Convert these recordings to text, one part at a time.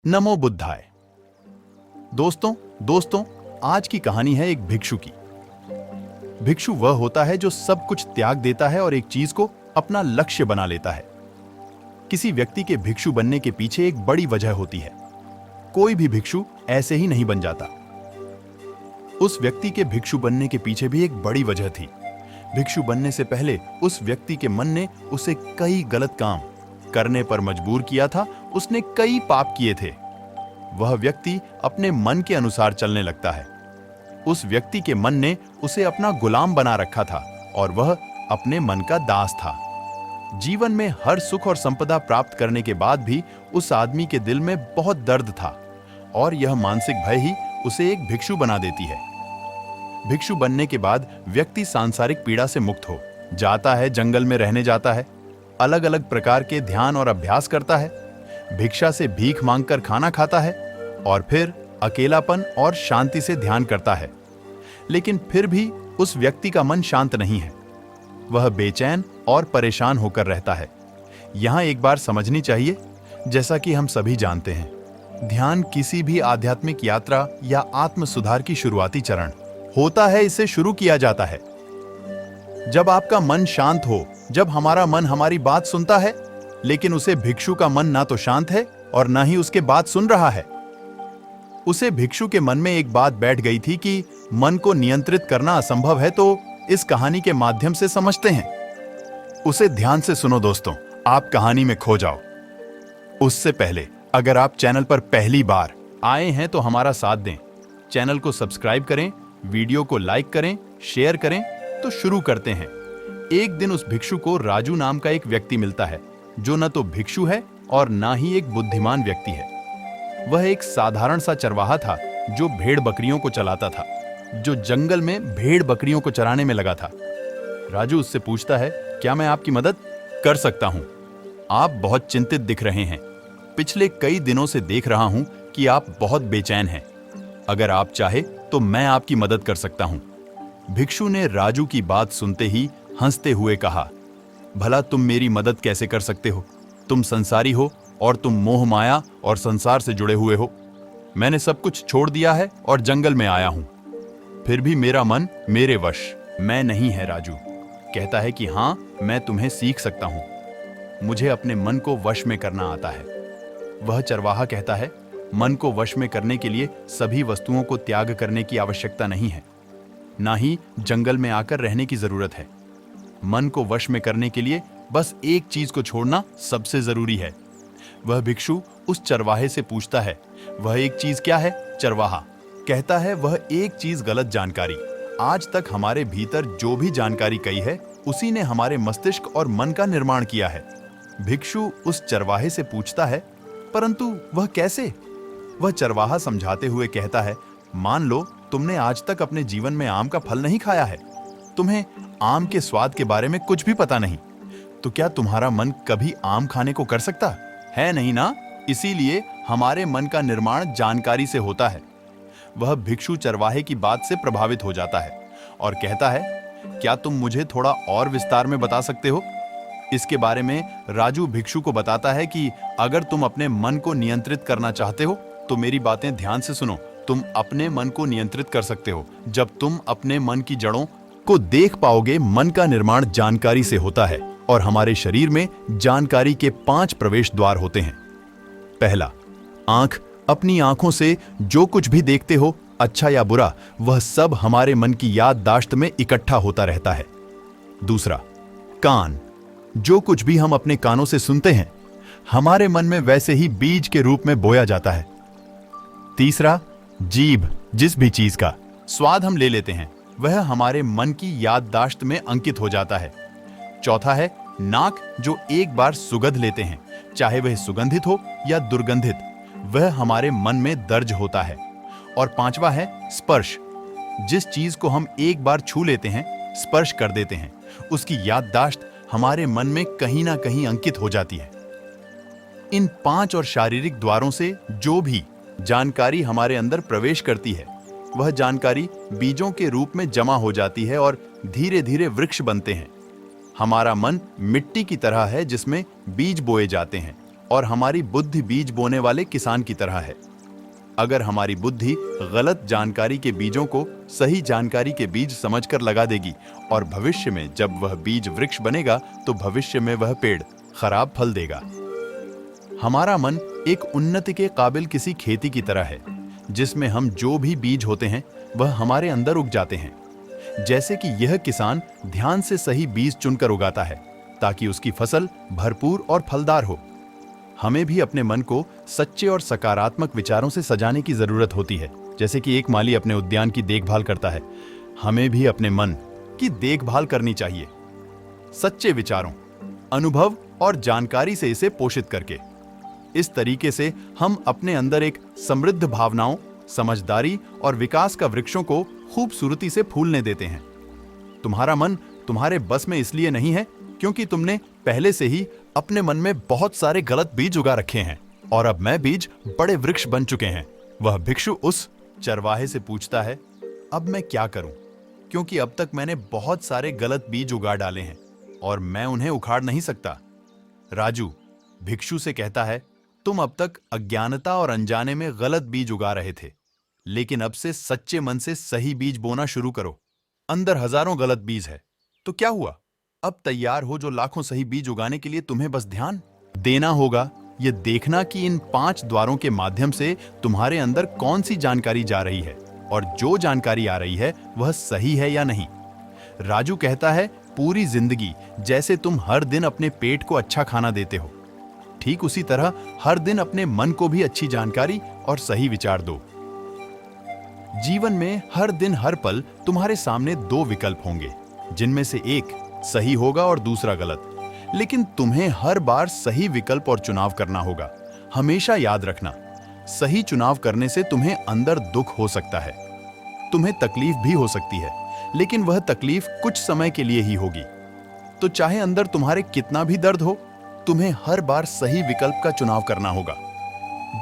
नमो बुद्धाय। दोस्तों दोस्तों आज की कहानी है एक भिक्षु की। भिक्षु वह होता है जो सब कुछ त्याग देता है और एक चीज को अपना लक्ष्य बना लेता है। किसी व्यक्ति के भिक्षु बनने के पीछे एक बड़ी वजह होती है। कोई भी भिक्षु ऐसे ही नहीं बन जाता। उस व्यक्ति के भिक्षु बनने के पीछे भी एक बड़ी वजह थी। भिक्षु बनने से पहले उस व्यक्ति के मन ने उसे कई गलत काम करने पर मजबूर किया था। उसने कई पाप किए थे। वह व्यक्ति अपने मन के अनुसार चलने लगता है। उस व्यक्ति के मन ने उसे अपना गुलाम बना रखा था और वह अपने मन का दास था। जीवन में हर सुख और संपदा प्राप्त करने के बाद भी उस आदमी के दिल में बहुत दर्द था और यह मानसिक भय ही उसे एक भिक्षु बना देती है। भिक्षु बनने के बाद व्यक्ति सांसारिक पीड़ा से मुक्त हो जाता है, जंगल में रहने जाता है, अलग अलग प्रकार के ध्यान और अभ्यास करता है, भिक्षा से भीख मांगकर खाना खाता है और फिर अकेलापन और शांति से ध्यान करता है। लेकिन फिर भी उस व्यक्ति का मन शांत नहीं है। वह बेचैन और परेशान होकर रहता है। यहां एक बार समझनी चाहिए, जैसा कि हम सभी जानते हैं, ध्यान किसी भी आध्यात्मिक यात्रा या आत्म सुधार की शुरुआती चरण होता है। इसे शुरू किया जाता है जब आपका मन शांत हो, जब हमारा मन हमारी बात सुनता है। लेकिन उसे भिक्षु का मन ना तो शांत है और ना ही उसके बात सुन रहा है। उसे भिक्षु के मन में एक बात बैठ गई थी कि मन को नियंत्रित करना असंभव है। तो इस कहानी के माध्यम से समझते हैं। उसे ध्यान से सुनो दोस्तों, आप कहानी में खो जाओ। उससे पहले अगर आप चैनल पर पहली बार आए हैं तो हमारा साथ दें, चैनल को सब्सक्राइब करें, वीडियो को लाइक करें, शेयर करें। तो शुरू करते हैं। एक दिन उस भिक्षु को राजू नाम का एक व्यक्ति मिलता है, जो न तो भिक्षु है और ना ही एक बुद्धिमान व्यक्ति है। वह एक साधारण सा चरवाहा था जो भेड़ बकरियों को चलाता था, जो जंगल में भेड़ बकरियों को चराने में लगा था। राजू उससे पूछता है, क्या मैं आपकी मदद कर सकता हूं? आप बहुत चिंतित दिख रहे हैं। पिछले कई दिनों से देख रहा हूं कि आप बहुत बेचैन हैं। अगर आप चाहे तो मैं आपकी मदद कर सकता हूं। भिक्षु ने राजू की बात सुनते ही हंसते हुए कहा, भला तुम मेरी मदद कैसे कर सकते हो? तुम संसारी हो और तुम मोह माया और संसार से जुड़े हुए हो। मैंने सब कुछ छोड़ दिया है और जंगल में आया हूं। फिर भी मेरा मन मेरे वश मैं नहीं है। राजू कहता है कि हाँ, मैं तुम्हें सीख सकता हूं। मुझे अपने मन को वश में करना आता है। वह चरवाहा कहता है, मन को वश में करने के लिए सभी वस्तुओं को त्याग करने की आवश्यकता नहीं है, ना ही जंगल में आकर रहने की जरूरत है। मन को वश में करने के लिए बस एक चीज को छोड़ना सबसे जरूरी है। वह भिक्षु उस चरवाहे से पूछता है, वह एक चीज क्या है? चरवाहा कहता है, वह एक चीज गलत जानकारी। आज तक हमारे भीतर जो भी जानकारी कही है, उसी ने हमारे मस्तिष्क और मन का निर्माण किया है। भिक्षु उस चरवाहे से पूछता है, परंतु वह कैसे? वह चरवाहा समझाते हुए कहता है, मान लो तुमने आज तक अपने जीवन में आम का फल नहीं खाया है, तुम्हें आम के स्वाद के बारे में कुछ भी पता नहीं, तो क्या तुम्हारा मन कभी आम खाने को कर सकता है? नहीं ना। इसीलिए हमारे मन का निर्माण जानकारी से होता है। वह भिक्षु चरवाहे की बात से प्रभावित हो जाता है और कहता है, क्या तुम मुझे थोड़ा और विस्तार में बता सकते हो? इसके बारे में राजू भिक्षु को बताता है कि अगर तुम अपने मन को नियंत्रित करना चाहते हो तो मेरी बातें ध्यान से सुनो। तुम अपने मन को नियंत्रित कर सकते हो जब तुम अपने मन की जड़ों को देख पाओगे। मन का निर्माण जानकारी से होता है और हमारे शरीर में जानकारी के 5 प्रवेश द्वार होते हैं। पहला, आंख। अपनी आंखों से जो कुछ भी देखते हो, अच्छा या बुरा, वह सब हमारे मन की याददाश्त में इकट्ठा होता रहता है। दूसरा, कान। जो कुछ भी हम अपने कानों से सुनते हैं, हमारे मन में वैसे ही बीज के रूप में बोया जाता है। तीसरा, जीभ। जिस भी चीज का स्वाद हम ले लेते हैं, वह हमारे मन की याददाश्त में अंकित हो जाता है। चौथा है नाक। जो एक बार सुगंध लेते हैं, चाहे वह सुगंधित हो या दुर्गंधित, वह हमारे मन में दर्ज होता है। और पांचवा है स्पर्श। जिस चीज को हम एक बार छू लेते हैं, स्पर्श कर देते हैं, उसकी याददाश्त हमारे मन में कहीं ना कहीं अंकित हो जाती है। इन 5 और शारीरिक द्वारों से जो भी जानकारी हमारे अंदर प्रवेश करती है, वह जानकारी बीजों के रूप में जमा हो जाती है और धीरे धीरे वृक्ष बनते हैं। हमारा मन मिट्टी की तरह है जिसमें बीज बोए जाते हैं और हमारी बुद्धि बीज बोने वाले किसान की तरह है। अगर हमारी बुद्धि गलत जानकारी के बीजों को सही जानकारी के बीज समझकर लगा देगी और भविष्य में जब वह बीज वृक्ष बनेगा तो भविष्य में वह पेड़ खराब फल देगा। हमारा मन एक उन्नति के काबिल किसी खेती की तरह है, जिसमें हम जो भी बीज होते हैं वह हमारे अंदर उग जाते हैं। जैसे कि यह किसान ध्यान से सही बीज चुनकर उगाता है ताकि उसकी फसल भरपूर और फलदार हो। हमें भी अपने मन को सच्चे और सकारात्मक विचारों से सजाने की जरूरत होती है। जैसे कि एक माली अपने उद्यान की देखभाल करता है, हमें भी अपने मन की देखभाल करनी चाहिए, सच्चे विचारों, अनुभव और जानकारी से इसे पोषित करके। इस तरीके से हम अपने अंदर एक समृद्ध भावनाओं, समझदारी और विकास का वृक्षों को खूबसूरती से फूलने देते हैं। तुम्हारा मन तुम्हारे बस में इसलिए नहीं है क्योंकि तुमने पहले से ही अपने मन में बहुत सारे गलत बीज उगा रखे हैं और अब मैं बीज बड़े वृक्ष बन चुके हैं। वह भिक्षु उस चरवाहे से पूछता है, अब मैं क्या करूं? क्योंकि अब तक मैंने बहुत सारे गलत बीज उगा डाले हैं और मैं उन्हें उखाड़ नहीं सकता। राजू भिक्षु से कहता है, तुम अब तक अज्ञानता और अनजाने में गलत बीज उगा रहे थे, लेकिन अब से सच्चे मन से सही बीज बोना शुरू करो। अंदर हजारों गलत बीज है, तो क्या हुआ? अब तैयार हो जो लाखों सही बीज उगाने के लिए तुम्हें बस ध्यान देना होगा। यह देखना कि इन 5 द्वारों के माध्यम से तुम्हारे अंदर कौन सी जानकारी जा रही है और जो जानकारी आ रही है वह सही है या नहीं। राजू कहता है, पूरी जिंदगी जैसे तुम हर दिन अपने पेट को अच्छा खाना देते हो, ठीक उसी तरह हर दिन अपने मन को भी अच्छी जानकारी और सही विचार दो। जीवन में हर दिन हर पल तुम्हारे सामने 2 विकल्प होंगे, जिनमें से एक सही होगा और दूसरा गलत, लेकिन तुम्हें हर बार सही विकल्प और चुनाव करना होगा। हमेशा याद रखना, सही चुनाव करने से तुम्हें अंदर दुख हो सकता है, तुम्हें तकलीफ भी हो सकती है, लेकिन वह तकलीफ कुछ समय के लिए ही होगी। तो चाहे अंदर तुम्हारे कितना भी दर्द हो, तुम्हें हर बार सही विकल्प का चुनाव करना होगा।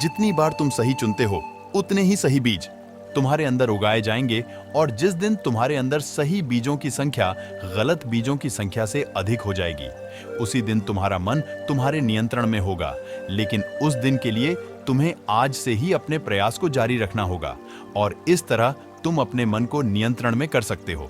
जितनी बार तुम सही चुनते हो, उतने ही सही बीज तुम्हारे अंदर उगाए जाएंगे और जिस दिन तुम्हारे अंदर सही बीजों की संख्या गलत बीजों की संख्या से अधिक हो जाएगी, उसी दिन तुम्हारा मन तुम्हारे नियंत्रण में होगा। लेकिन उस दिन के लिए तुम्हें आज से ही अपने प्रयास को जारी रखना होगा और इस तरह तुम अपने मन को नियंत्रण में कर सकते हो।